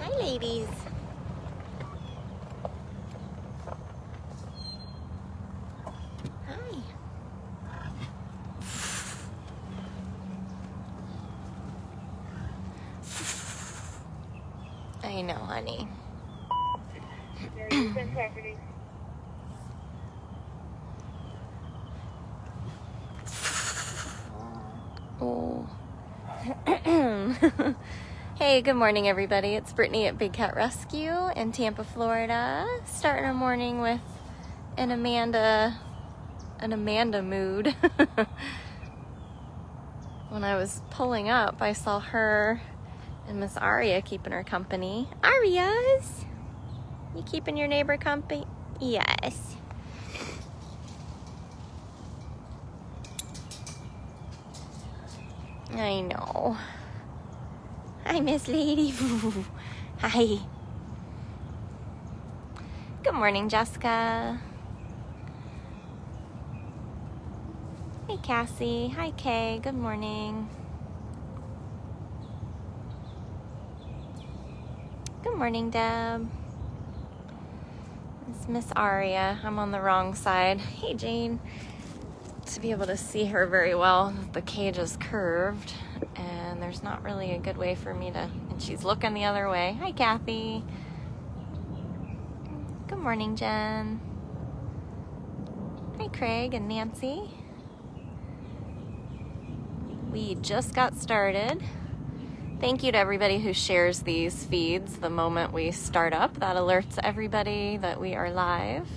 Hi, ladies. Hi. I know, honey. Oh. Hey, good morning, everybody. It's Brittany at Big Cat Rescue in Tampa, Florida. Starting our morning with an Amanda mood. When I was pulling up, I saw her and Miss Aria keeping her company. Arias, you keeping your neighbor company? Yes. I know. Hi, Miss Lady. Hi. Good morning, Jessica. Hey, Cassie. Hi, Kay. Good morning. Good morning, Deb. It's Miss Aria. I'm on the wrong side. Hey, Jane. To be able to see her very well, the cage is curved and there's not really a good way for me to, and she's looking the other way. Hi, Kathy. Good morning, Jen. Hi, Craig and Nancy. We just got started. Thank you to everybody who shares these feeds the moment we start up. That alerts everybody that we are live.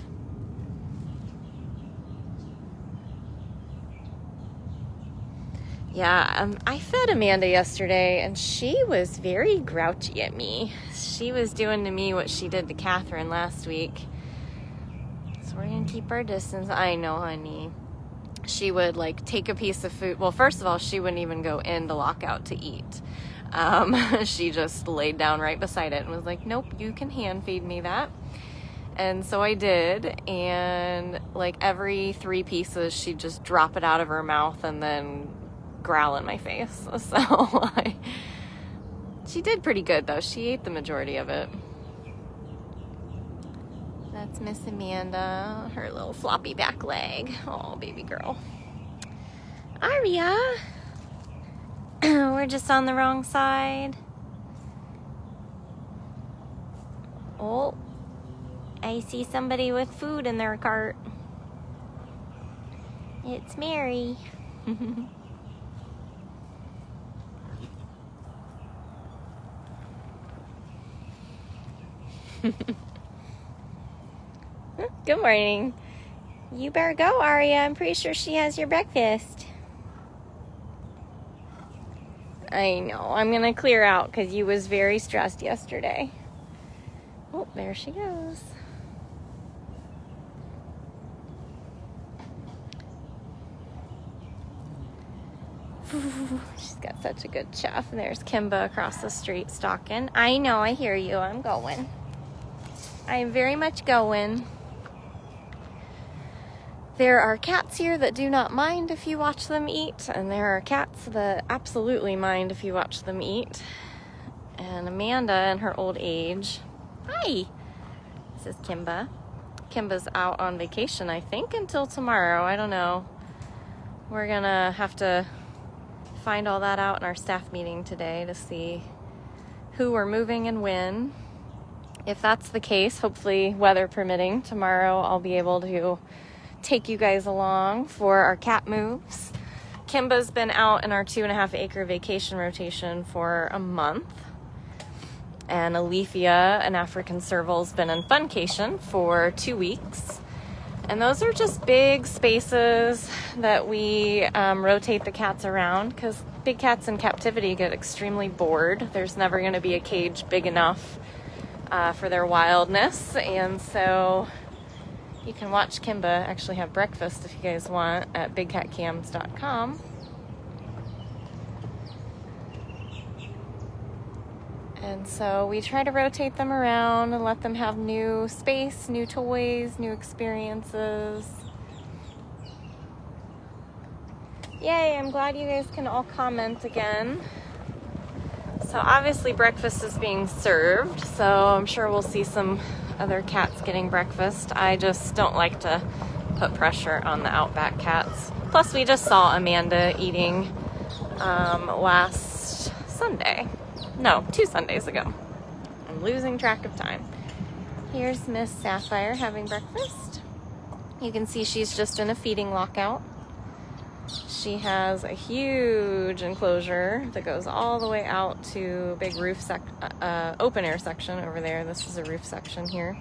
Yeah, I fed Amanda yesterday, and she was very grouchy at me. She was doing to me what she did to Catherine last week. So we're going to keep our distance. I know, honey. She would, like, take a piece of food. Well, first of all, she wouldn't even go in to Lockout to eat. She just laid down right beside it and was like, nope, you can hand feed me that. And so I did, and, like, every 3 pieces, she'd just drop it out of her mouth and then growl in my face. So she did pretty good, though. She ate the majority of it. That's Miss Amanda, her little floppy back leg. Oh, baby girl. Aria, we're just on the wrong side. Oh, I see somebody with food in their cart. It's Mary. Good morning. You better go, Aria. I'm pretty sure she has your breakfast. I know. I'm going to clear out because you was very stressed yesterday. Oh, there she goes. She's got such a good chef. And there's Kimba across the street stalking. I know. I hear you. I'm going. I am very much going. There are cats here that do not mind if you watch them eat, and there are cats that absolutely mind if you watch them eat. And Amanda, in her old age, hi, this is Kimba. Kimba's out on vacation, I think, until tomorrow. I don't know. We're gonna have to find all that out in our staff meeting today to see who we're moving and when. If that's the case, hopefully weather permitting, tomorrow I'll be able to take you guys along for our cat moves. Kimba's been out in our 2.5 acre vacation rotation for a month. And Alethea, an African Serval's, been in funcation for 2 weeks. And those are just big spaces that we rotate the cats around because big cats in captivity get extremely bored. There's never going to be a cage big enough for their wildness. And so you can watch Kimba actually have breakfast if you guys want at bigcatcams.com. And so we try to rotate them around and let them have new space, new toys, new experiences. Yay, I'm glad you guys can all comment again. So obviously breakfast is being served, so I'm sure we'll see some other cats getting breakfast. I just don't like to put pressure on the Outback cats. Plus we just saw Amanda eating last Sunday. No, 2 Sundays ago. I'm losing track of time. Here's Miss Sapphire having breakfast. You can see she's just in a feeding lockout. She has a huge enclosure that goes all the way out to a big roof open air section over there. This is a roof section here.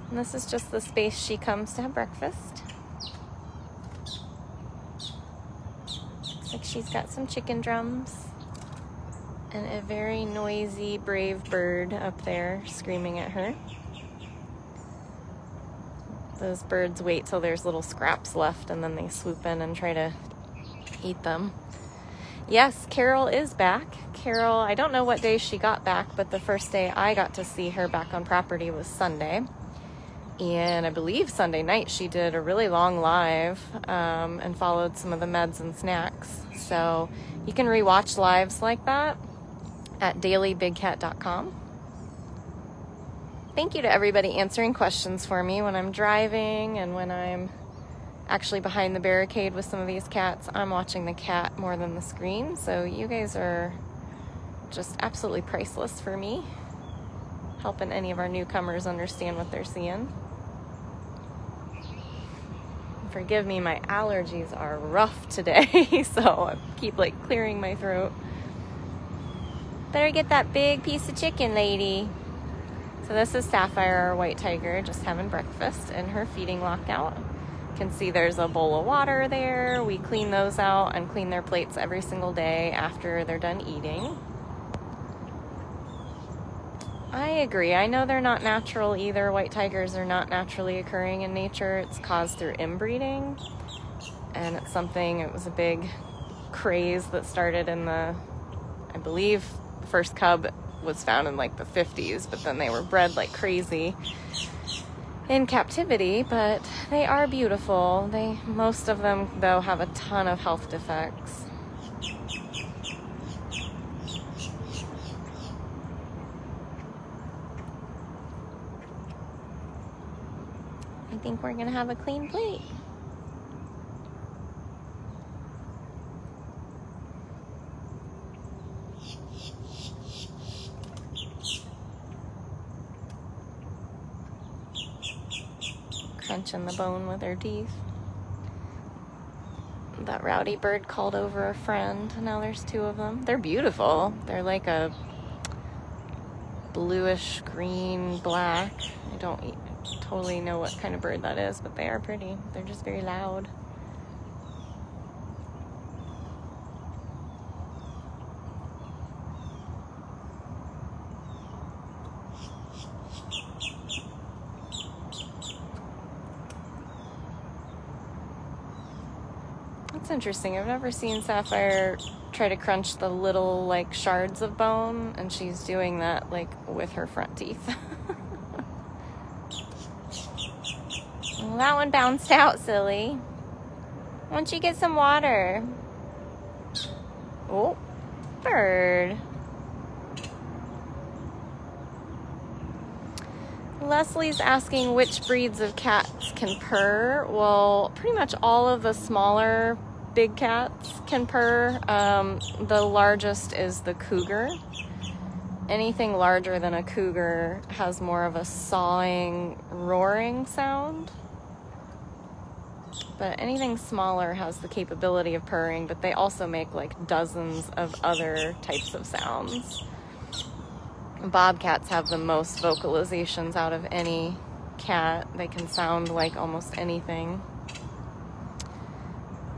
And this is just the space she comes to have breakfast. Looks like she's got some chicken drums and a very noisy, brave bird up there screaming at her. Those birds wait till there's little scraps left and then they swoop in and try to eat them. Yes, Carol is back. Carol, I don't know what day she got back, but the first day I got to see her back on property was Sunday. And I believe Sunday night she did a really long live and followed some of the meds and snacks. So you can rewatch lives like that at dailybigcat.com. Thank you to everybody answering questions for me when I'm driving and when I'm actually behind the barricade with some of these cats. I'm watching the cat more than the screen, so you guys are just absolutely priceless for me, helping any of our newcomers understand what they're seeing. Forgive me, my allergies are rough today, so I keep like clearing my throat. Better get that big piece of chicken, lady. So this is Sapphire, our white tiger, just having breakfast in her feeding lockout. You can see there's a bowl of water there. We clean those out and clean their plates every single day after they're done eating. I agree. I know they're not natural either. White tigers are not naturally occurring in nature. It's caused through inbreeding. And it's something, it was a big craze that started in the, I believe, the first cub was found in like the 50s, but then they were bred like crazy in captivity. But they are beautiful. Most of them though have a ton of health defects. I think we're gonna have a clean plate. Crunching the bone with her teeth. That rowdy bird called over a friend. Now there's 2 of them. They're beautiful. They're like a bluish green black. I don't totally know what kind of bird that is, but they are pretty. They're just very loud. That's interesting. I've never seen Sapphire try to crunch the little like shards of bone, and she's doing that like with her front teeth. Well, that one bounced out, silly. Why don't you get some water? Oh, bird. Leslie's asking which breeds of cats can purr. Well, pretty much all of the smaller big cats can purr. The largest is the cougar. Anything larger than a cougar has more of a sawing, roaring sound. But anything smaller has the capability of purring, but they also make like dozens of other types of sounds. Bobcats have the most vocalizations out of any cat. They can sound like almost anything.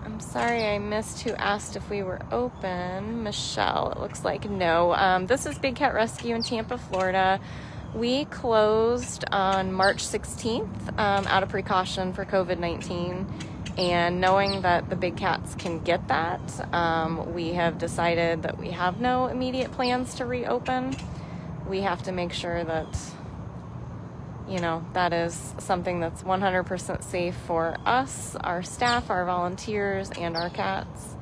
I'm sorry I missed who asked if we were open. Michelle, it looks like no. This is Big Cat Rescue in Tampa, Florida. We closed on March 16th out of precaution for COVID-19. And knowing that the big cats can get that, we have decided that we have no immediate plans to reopen. We have to make sure that, you know, that is something that's 100% safe for us, our staff, our volunteers, and our cats.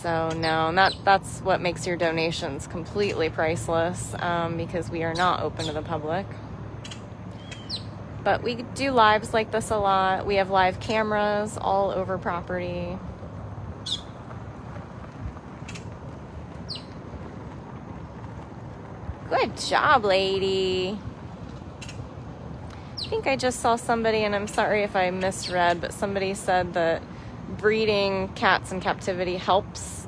So no, and that's what makes your donations completely priceless, because we are not open to the public. But we do lives like this a lot. We have live cameras all over property. Good job, lady. I think I just saw somebody, and I'm sorry if I misread, but somebody said that breeding cats in captivity helps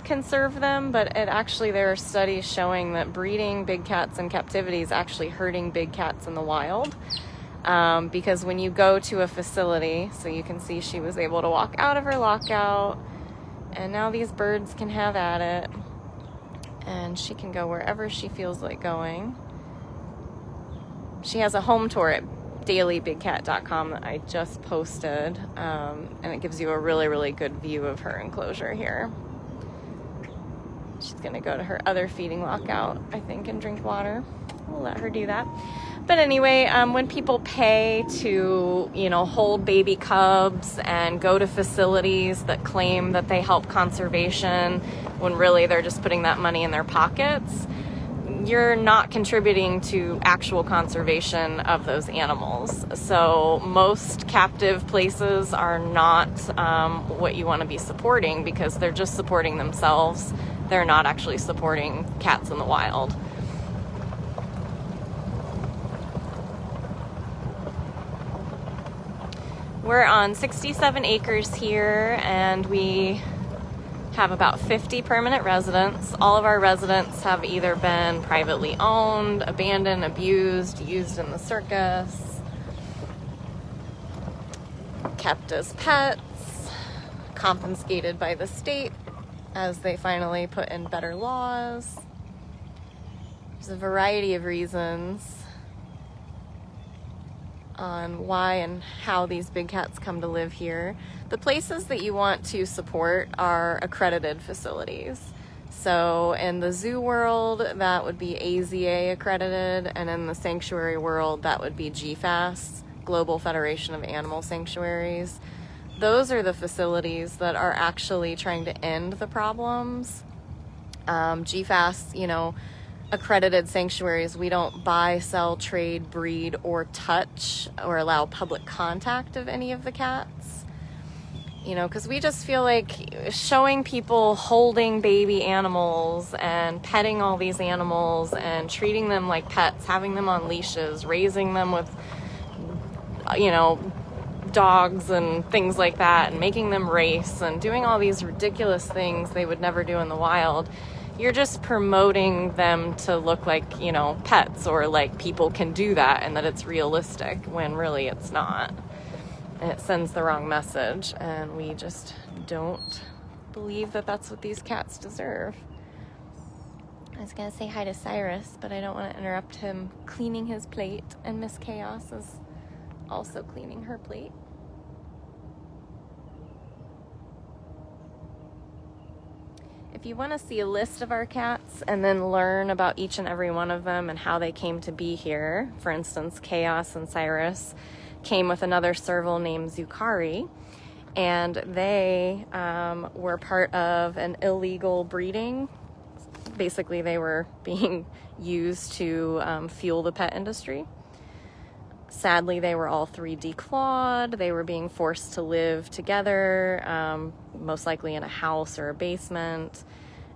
conserve them, but there are studies showing that breeding big cats in captivity is actually hurting big cats in the wild. Because when you go to a facility, so you can see she was able to walk out of her lockout, and now these birds can have at it, and she can go wherever she feels like going. She has a home tour at dailybigcat.com that I just posted, and it gives you a really, really good view of her enclosure here. She's gonna go to her other feeding lockout, I think, and drink water. We'll let her do that. But anyway, when people pay to, hold baby cubs and go to facilities that claim that they help conservation, when really they're just putting that money in their pockets, you're not contributing to actual conservation of those animals. So most captive places are not what you want to be supporting, because they're just supporting themselves. They're not actually supporting cats in the wild. We're on 67 acres here, and we have about 50 permanent residents. All of our residents have either been privately owned, abandoned, abused, used in the circus, kept as pets, confiscated by the state as they finally put in better laws. There's a variety of reasons on why and how these big cats come to live here. The places that you want to support are accredited facilities. So in the zoo world, that would be AZA accredited, and in the sanctuary world, that would be GFAS, Global Federation of Animal Sanctuaries. Those are the facilities that are actually trying to end the problems. GFAS, accredited sanctuaries, we don't buy, sell, trade, breed, or touch or allow public contact of any of the cats. Because we just feel like showing people holding baby animals and petting all these animals and treating them like pets, having them on leashes, raising them with, dogs and things like that, and making them race and doing all these ridiculous things they would never do in the wild. You're just promoting them to look like, pets, or like people can do that and that it's realistic, when really it's not. And it sends the wrong message, and we just don't believe that that's what these cats deserve. I was gonna say hi to Cyrus, but I don't want to interrupt him cleaning his plate, and Miss Chaos is also cleaning her plate. If you want to see a list of our cats and then learn about each and every one of them and how they came to be here, for instance, Chaos and Cyrus came with another serval named Zukari, and they were part of an illegal breeding. Basically, they were being used to fuel the pet industry. Sadly, they were all 3 declawed. They were being forced to live together, most likely in a house or a basement.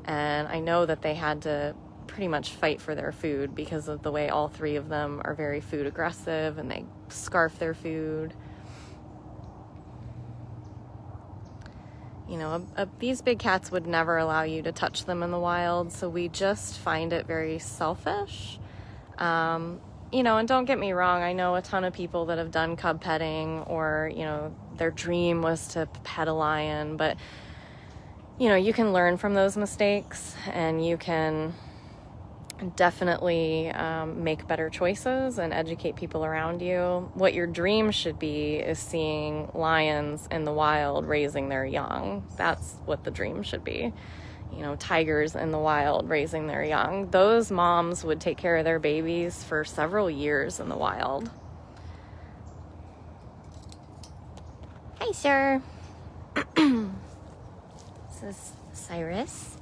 And I know that they had to pretty much fight for their food because of the way all 3 of them are very food aggressive, and they scarf their food. These big cats would never allow you to touch them in the wild, so we just find it very selfish. And don't get me wrong, I know a ton of people that have done cub petting, or, their dream was to pet a lion, but, you can learn from those mistakes, and you can definitely make better choices and educate people around you. What your dream should be is seeing lions in the wild raising their young. That's what the dream should be. Tigers in the wild raising their young. Those moms would take care of their babies for several years in the wild. Hi, sir. This is Cyrus.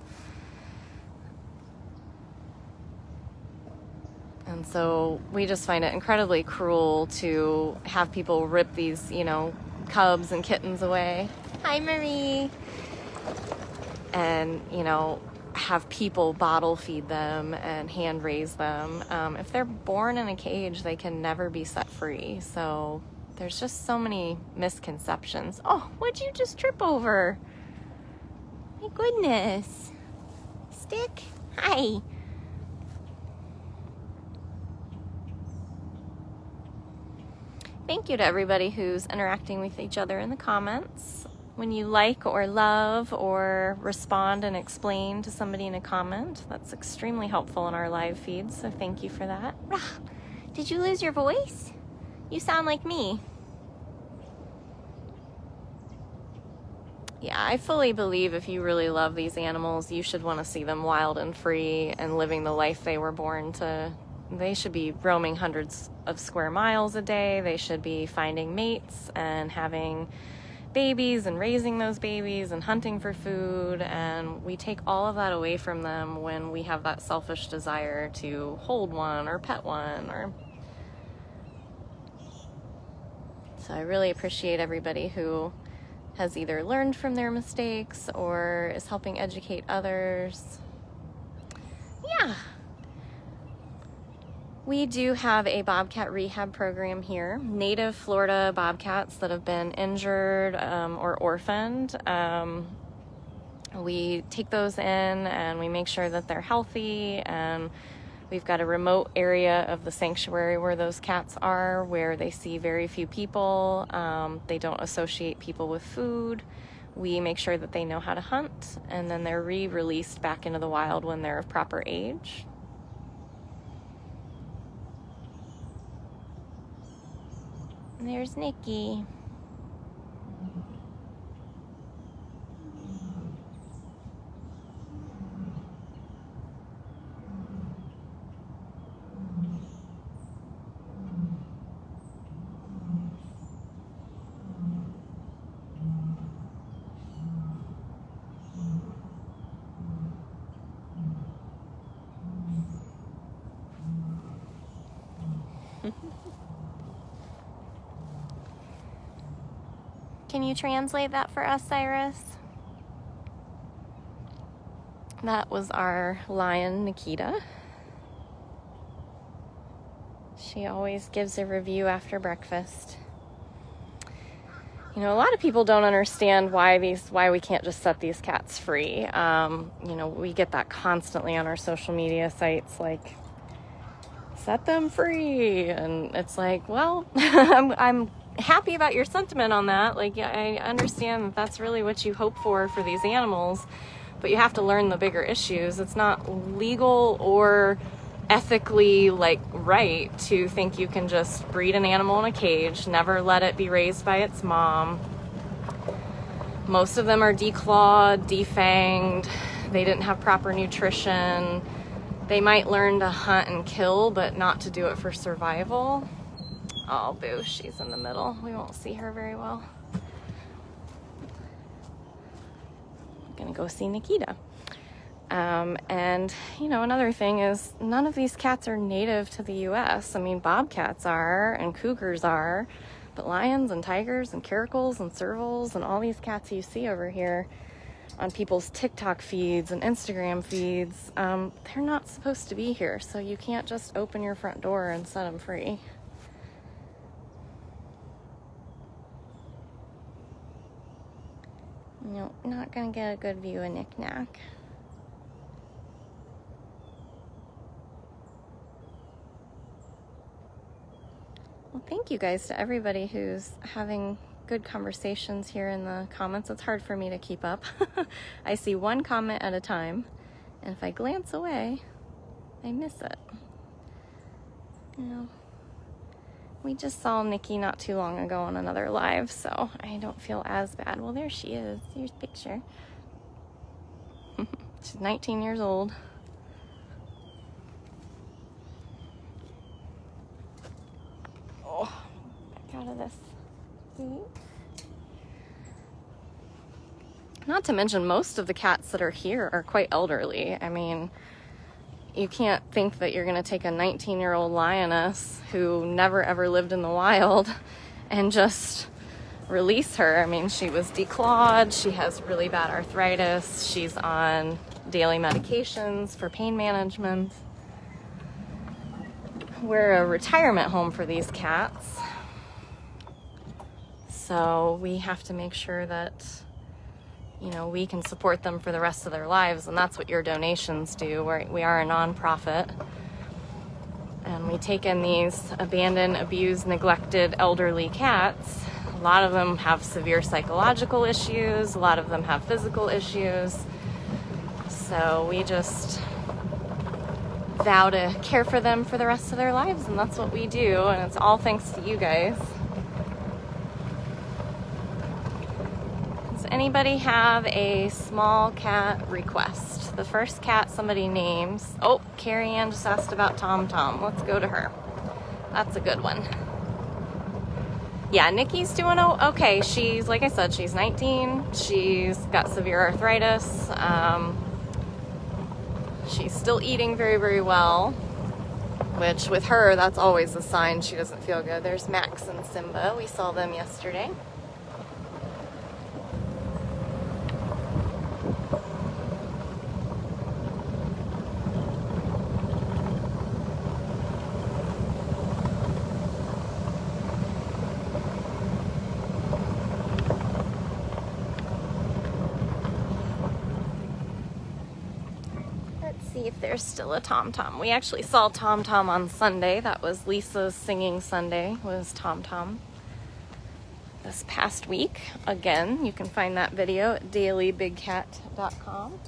And so we just find it incredibly cruel to have people rip these, you know, cubs and kittens away. Hi, Marie. And, you know, have people bottle feed them and hand raise them. If they're born in a cage, they can never be set free. So there's just so many misconceptions. Oh, what'd you just trip over? My goodness. Stick? Hi. Thank you to everybody who's interacting with each other in the comments. When you like or love or respond and explain to somebody in a comment, that's extremely helpful in our live feeds, so thank you for that. Did you lose your voice? You sound like me. Yeah, I fully believe if you really love these animals, you should want to see them wild and free and living the life they were born to. They should be roaming hundreds of square miles a day. They should be finding mates and having babies and raising those babies and hunting for food. And we take all of that away from them when we have that selfish desire to hold one or pet one. So I really appreciate everybody who has either learned from their mistakes or is helping educate others. Yeah. We do have a Bobcat rehab program here. Native Florida Bobcats that have been injured or orphaned. We take those in and we make sure that they're healthy, and we've got a remote area of the sanctuary where those cats are, where they see very few people. They don't associate people with food. We make sure that they know how to hunt, and then they're re-released back into the wild when they're of proper age. There's Nikki. Can you translate that for us, Cyrus? That was our lion, Nikita. She always gives a review after breakfast. You know, a lot of people don't understand why we can't just set these cats free. You know, we get that constantly on our social media sites, like, set them free. And it's like, well, I'm happy about your sentiment on that. Like, yeah, I understand that that's really what you hope for these animals, but you have to learn the bigger issues. It's not legal or ethically, like, right to think you can just breed an animal in a cage, never let it be raised by its mom. Most of them are declawed, defanged. They didn't have proper nutrition. They might learn to hunt and kill, but not to do it for survival. Oh, boo, she's in the middle. We won't see her very well. I'm gonna go see Nikita. And, you know, another thing is none of these cats are native to the US. I mean, Bobcats are, and Cougars are, but lions and tigers and Caracals and Servals and all these cats you see over here on people's TikTok feeds and Instagram feeds, they're not supposed to be here. So you can't just open your front door and set them free. Nope, not gonna get a good view of Knick Knack. Well, thank you guys to everybody who's having good conversations here in the comments. It's hard for me to keep up. I see one comment at a time, and if I glance away, I miss it. You know, we just saw Nikki not too long ago on another live, so I don't feel as bad. Well, there she is. Here's a picture. She's 19 years old. Oh, back out of this. Not to mention most of the cats that are here are quite elderly. I mean, you can't think that you're going to take a 19-year-old lioness who never ever lived in the wild and just release her. I mean, she was declawed, she has really bad arthritis, she's on daily medications for pain management. We're a retirement home for these cats, so we have to make sure that, you know, we can support them for the rest of their lives, and that's what your donations do. We are a nonprofit, and we take in these abandoned, abused, neglected, elderly cats. A lot of them have severe psychological issues, a lot of them have physical issues, so we just vow to care for them for the rest of their lives, and that's what we do, and it's all thanks to you guys. Does anybody have a small cat request? The first cat somebody names. Oh, Carrie Ann just asked about TomTom. Let's go to her. That's a good one. Yeah, Nikki's doing okay. She's, like I said, she's 19. She's got severe arthritis. She's still eating very, very well, which with her, that's always a sign she doesn't feel good. There's Max and Simba. We saw them yesterday. If there's still a TomTom. We actually saw TomTom on Sunday. That was Lisa's singing Sunday, was TomTom. This past week, again, you can find that video at dailybigcat.com.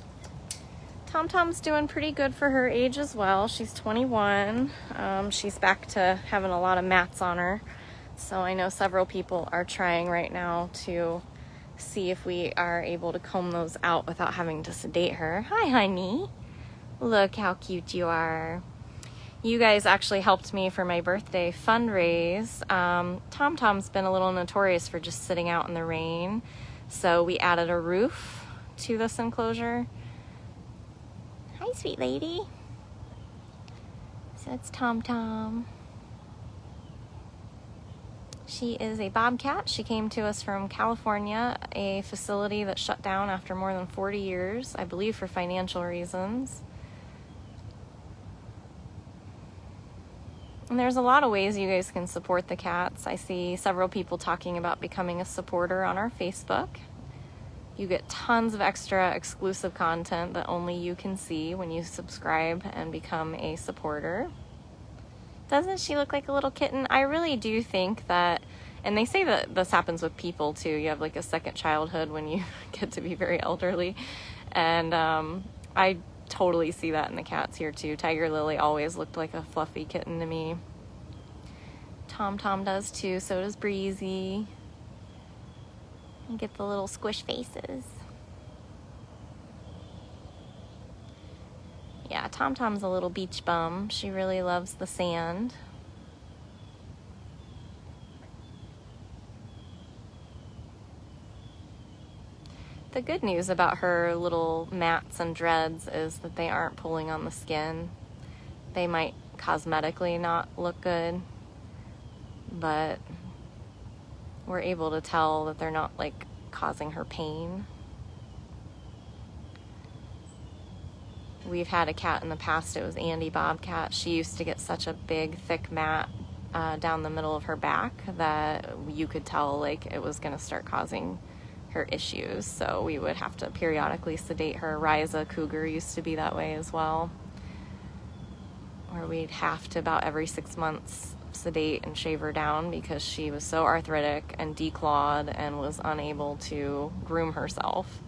TomTom's doing pretty good for her age as well. She's 21. She's back to having a lot of mats on her. So I know several people are trying right now to see if we are able to comb those out without having to sedate her. Hi, honey. Look how cute you are. You guys actually helped me for my birthday fundraise. TomTom's been a little notorious for just sitting out in the rain, so we added a roof to this enclosure. Hi, sweet lady. So it's TomTom. She is a Bobcat. She came to us from California, a facility that shut down after more than 40 years, I believe for financial reasons. And there's a lot of ways you guys can support the cats. I see several people talking about becoming a supporter on our Facebook. You get tons of extra exclusive content that only you can see when you subscribe and become a supporter. Doesn't she look like a little kitten? I really do think that, and they say that this happens with people too. You have like a second childhood when you get to be very elderly. And I totally see that in the cats here too. Tiger Lily always looked like a fluffy kitten to me. TomTom does too, so does Breezy. And get the little squish faces. Yeah, TomTom's a little beach bum. She really loves the sand. The good news about her little mats and dreads is that they aren't pulling on the skin. They might cosmetically not look good, but we're able to tell that they're not like causing her pain. We've had a cat in the past, it was Andy Bobcat. She used to get such a big, thick mat down the middle of her back that you could tell like it was gonna start causing her issues, so we would have to periodically sedate her. Riza Cougar used to be that way as well, where we'd have to about every 6 months sedate and shave her down because she was so arthritic and declawed and was unable to groom herself.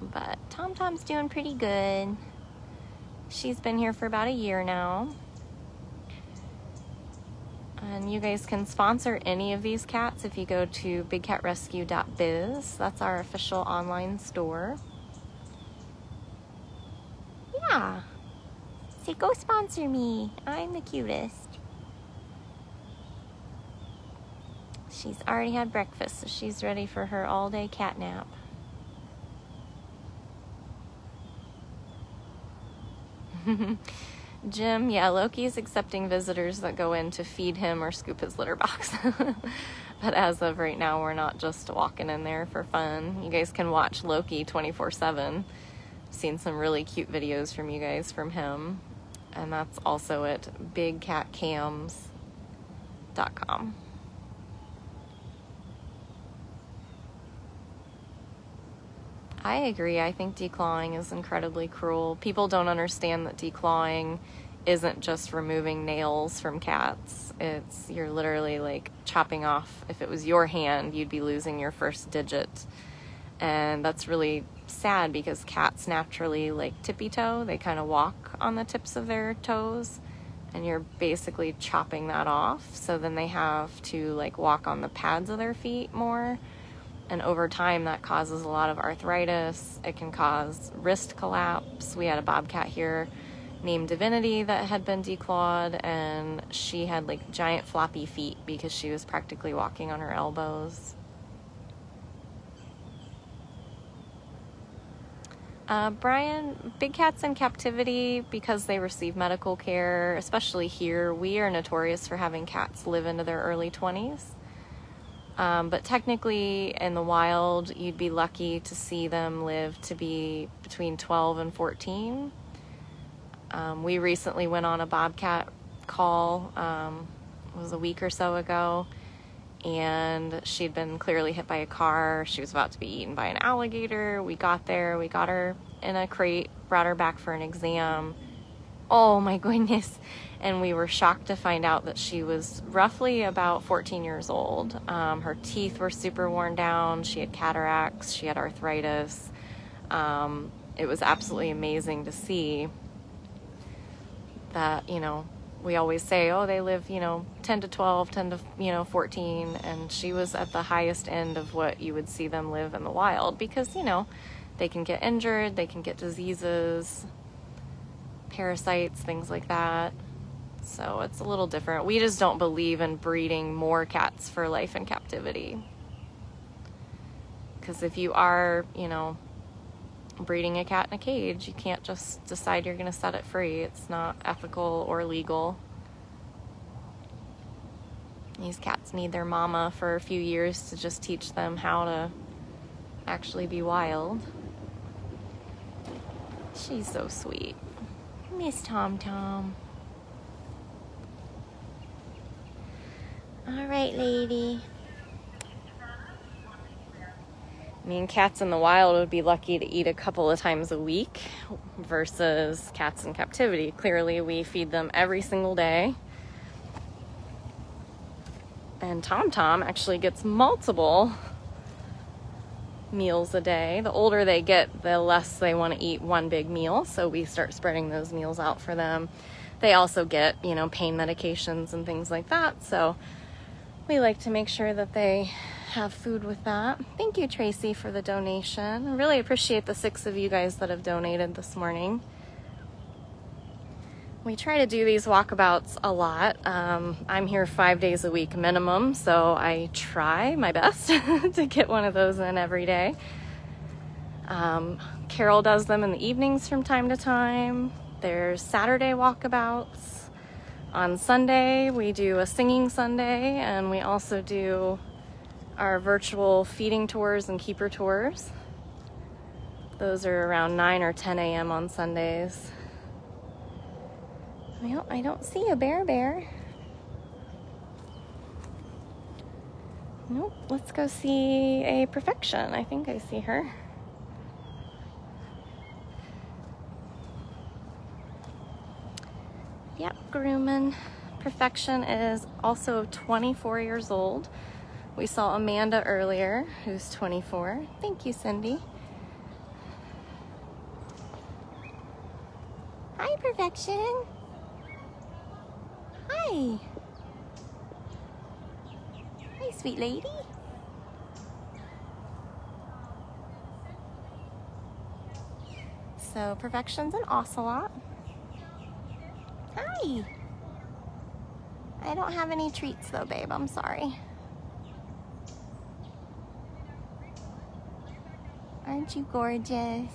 But TomTom's doing pretty good. She's been here for about a year now. And you guys can sponsor any of these cats if you go to bigcatrescue.biz. That's our official online store. Yeah. Say, go sponsor me. I'm the cutest. She's already had breakfast, so she's ready for her all-day cat nap. Jim, yeah, Loki's accepting visitors that go in to feed him or scoop his litter box. But as of right now, we're not just walking in there for fun. You guys can watch Loki 24/7. Seen some really cute videos from you guys from him. And that's also at bigcatcams.com. I agree. I think declawing is incredibly cruel. People don't understand that declawing isn't just removing nails from cats. You're literally like chopping off. If it was your hand, you'd be losing your first digit. And that's really sad because cats naturally like tippy toe. They kind of walk on the tips of their toes, and you're basically chopping that off. So then they have to like walk on the pads of their feet more. And over time, that causes a lot of arthritis. It can cause wrist collapse. We had a bobcat here named Divinity that had been declawed, and she had like giant floppy feet because she was practically walking on her elbows. Brian, big cats in captivity, because they receive medical care, especially here, we are notorious for having cats live into their early 20s. But technically in the wild, you'd be lucky to see them live to be between 12 and 14. We recently went on a bobcat call, it was a week or so ago, and she'd been clearly hit by a car. She was about to be eaten by an alligator. We got there, we got her in a crate, brought her back for an exam. Oh my goodness. And we were shocked to find out that she was roughly about 14 years old. Her teeth were super worn down. She had cataracts. She had arthritis. It was absolutely amazing to see that, you know, we always say, oh, they live, 10 to 12, 10 to, 14. And she was at the highest end of what you would see them live in the wild because, they can get injured, they can get diseases, parasites, things like that. So it's a little different. We just don't believe in breeding more cats for life in captivity. Because if you are, breeding a cat in a cage, you can't just decide you're going to set it free. It's not ethical or legal. These cats need their mama for a few years to just teach them how to actually be wild. She's so sweet. Miss TomTom. All right, lady. I mean, cats in the wild would be lucky to eat a couple of times a week versus cats in captivity. Clearly, we feed them every single day. And TomTom actually gets multiple meals a day. The older they get, the less they want to eat one big meal. So we start spreading those meals out for them. They also get, pain medications and things like that. So we like to make sure that they have food with that. Thank you, Tracy, for the donation. I really appreciate the 6 of you guys that have donated this morning. We try to do these walkabouts a lot. I'm here 5 days a week minimum, so I try my best to get one of those in every day. Carol does them in the evenings from time to time. There's Saturday walkabouts. On Sunday, we do a singing Sunday, and we also do our virtual feeding tours and keeper tours. Those are around 9 or 10 a.m. on Sundays. Well, I don't see a bear. Nope, let's go see a Purrfection. I think I see her. Yep, grooming. Purrfection is also 24 years old. We saw Amanda earlier, who's 24. Thank you, Cindy. Hi, Purrfection. Hi. Hi, sweet lady. So, Purrfection's an Ocelot. Hi. I don't have any treats though, babe. I'm sorry. Aren't you gorgeous?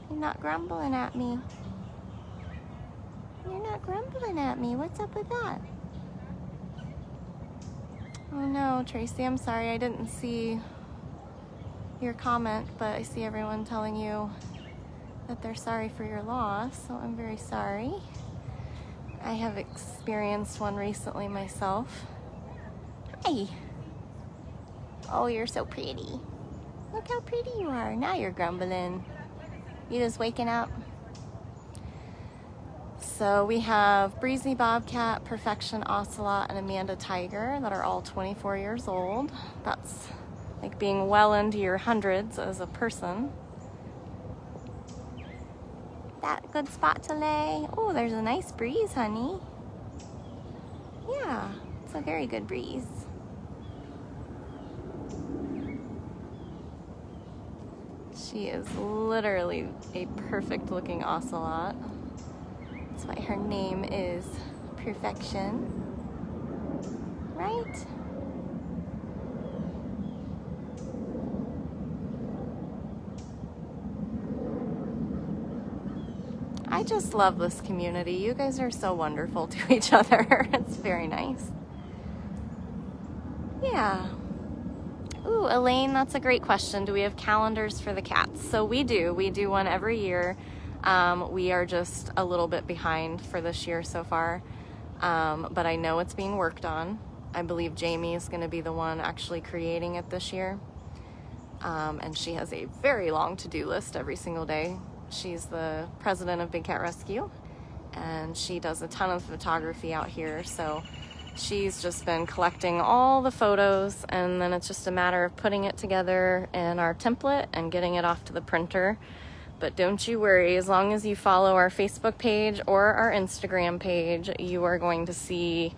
You're not grumbling at me. You're not grumbling at me. What's up with that? Oh no, Tracy, I'm sorry. I didn't see your comment, but I see everyone telling you that they're sorry for your loss, so I'm very sorry. I have experienced one recently myself. Hi. Oh, you're so pretty. Look how pretty you are. Now you're grumbling. You just waking up? So we have Breezy Bobcat, Purrfection Ocelot, and Amanda Tiger that are all 24 years old. That's like being well into your hundreds as a person. That good spot to lay. Oh, there's a nice breeze, honey. Yeah, it's a very good breeze. She is literally a perfect looking ocelot. That's why her name is Purrfection, right? I just love this community. You guys are so wonderful to each other. It's very nice. Yeah. Ooh, Elaine, that's a great question. Do we have calendars for the cats? So we do. We do one every year. We are just a little bit behind for this year so far, but I know it's being worked on. I believe Jamie is going to be the one actually creating it this year, and she has a very long to-do list every single day. She's the president of Big Cat Rescue, and she does a ton of photography out here, so she's just been collecting all the photos, and then it's just a matter of putting it together in our template and getting it off to the printer. But don't you worry, as long as you follow our Facebook page or our Instagram page, you are going to see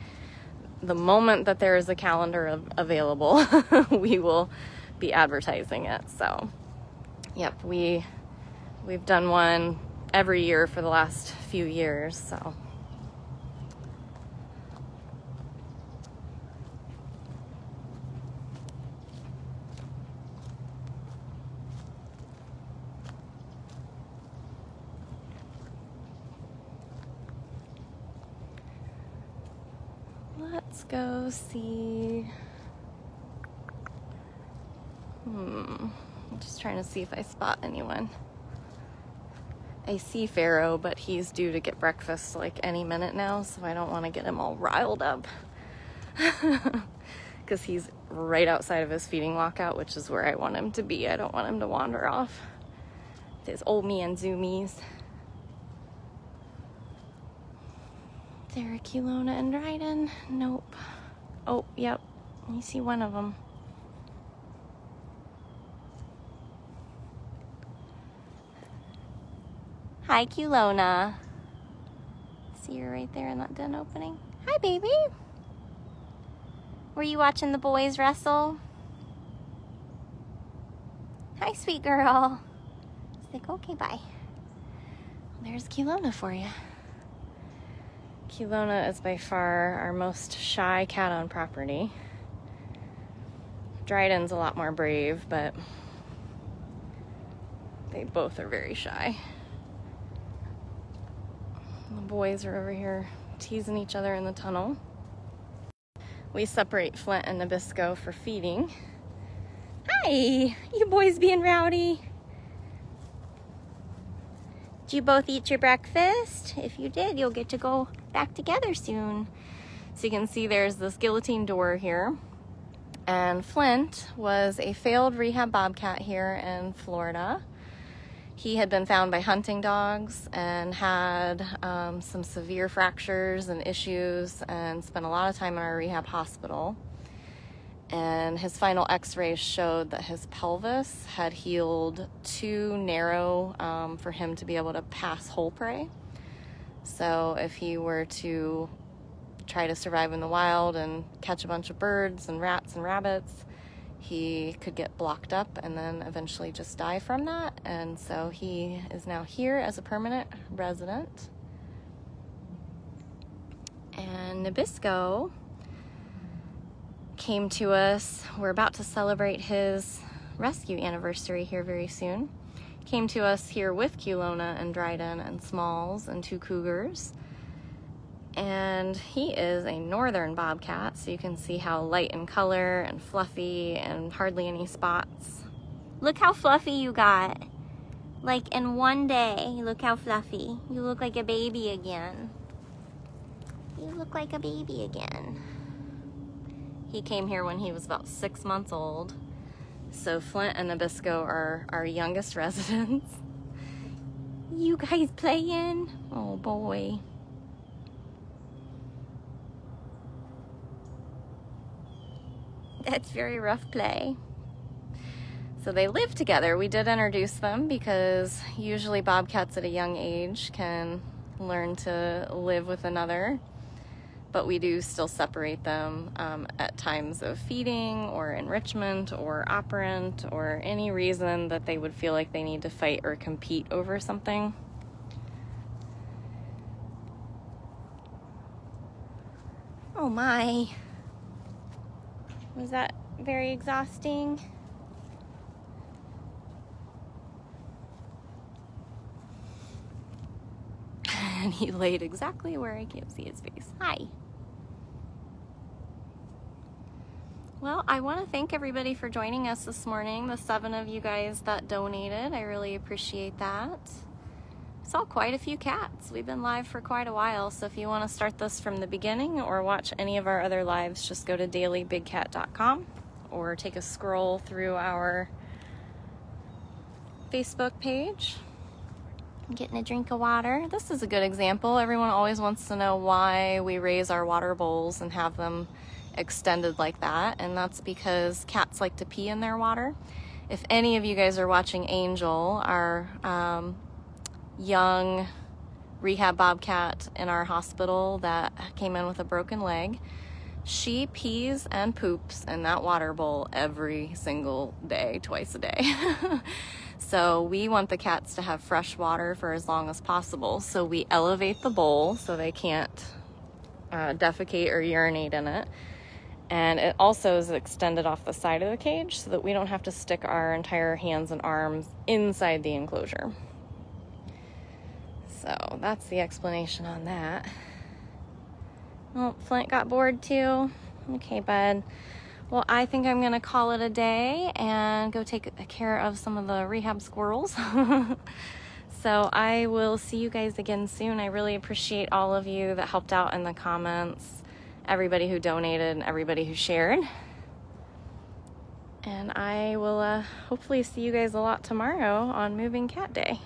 the moment that there is a calendar available, we will be advertising it. So, yep, we've done one every year for the last few years, so. Let's go see. I'm just trying to see if I spot anyone. I see Pharaoh, but he's due to get breakfast like any minute now, so I don't want to get him all riled up. Because he's right outside of his feeding walkout, which is where I want him to be. I don't want him to wander off with his old man zoomies. Is there a Kewlona and Dryden? Nope. Oh, yep. You see one of them. Hi, Kewlona. See her right there in that den opening. Hi, baby. Were you watching the boys wrestle? Hi, sweet girl. She's like, okay, bye. There's Kewlona for you. Kewlona is by far our most shy cat on property. Dryden's a lot more brave, but they both are very shy. The boys are over here teasing each other in the tunnel. We separate Flint and Nabisco for feeding. Hi, you boys being rowdy. Did you both eat your breakfast? If you did, you'll get to go back together soon. So you can see there's this guillotine door here. And Flint was a failed rehab bobcat here in Florida. He had been found by hunting dogs and had some severe fractures and issues and spent a lot of time in our rehab hospital. And his final x-rays showed that his pelvis had healed too narrow for him to be able to pass whole prey. So if he were to try to survive in the wild and catch a bunch of birds and rats and rabbits, he could get blocked up and then eventually just die from that. And so he is now here as a permanent resident. And Nabisco came to us. We're about to celebrate his rescue anniversary here very soon. Came to us here with Kewlona and Dryden and Smalls and 2 Cougars. And he is a northern bobcat, so you can see how light in color and fluffy and hardly any spots. Look how fluffy you got. Like in one day, look how fluffy. You look like a baby again. You look like a baby again. He came here when he was about 6 months old. So Flint and Nabisco are our youngest residents. You guys playing? Oh boy. That's very rough play. So they live together. We did introduce them because usually bobcats at a young age can learn to live with another, but we do still separate them at times of feeding or enrichment or operant or any reason that they would feel like they need to fight or compete over something. Oh my. Was that very exhausting? And he laid exactly where I can't see his face. Hi. Well, I want to thank everybody for joining us this morning, the 7 of you guys that donated. I really appreciate that. Saw quite a few cats. We've been live for quite a while, so if you want to start this from the beginning or watch any of our other lives, just go to dailybigcat.com or take a scroll through our Facebook page. I'm getting a drink of water. This is a good example. Everyone always wants to know why we raise our water bowls and have them extended like that, and that's because cats like to pee in their water. If any of you guys are watching Angel, our young rehab bobcat in our hospital that came in with a broken leg, she pees and poops in that water bowl every single day, twice a day. So we want the cats to have fresh water for as long as possible. So we elevate the bowl so they can't defecate or urinate in it. And it also is extended off the side of the cage so that we don't have to stick our entire hands and arms inside the enclosure. So that's the explanation on that. Oh, Flint got bored too. Okay, bud. Well, I think I'm gonna call it a day and go take care of some of the rehab squirrels. So I will see you guys again soon. I really appreciate all of you that helped out in the comments, everybody who donated and everybody who shared. And I will hopefully see you guys a lot tomorrow on Moving Cat Day.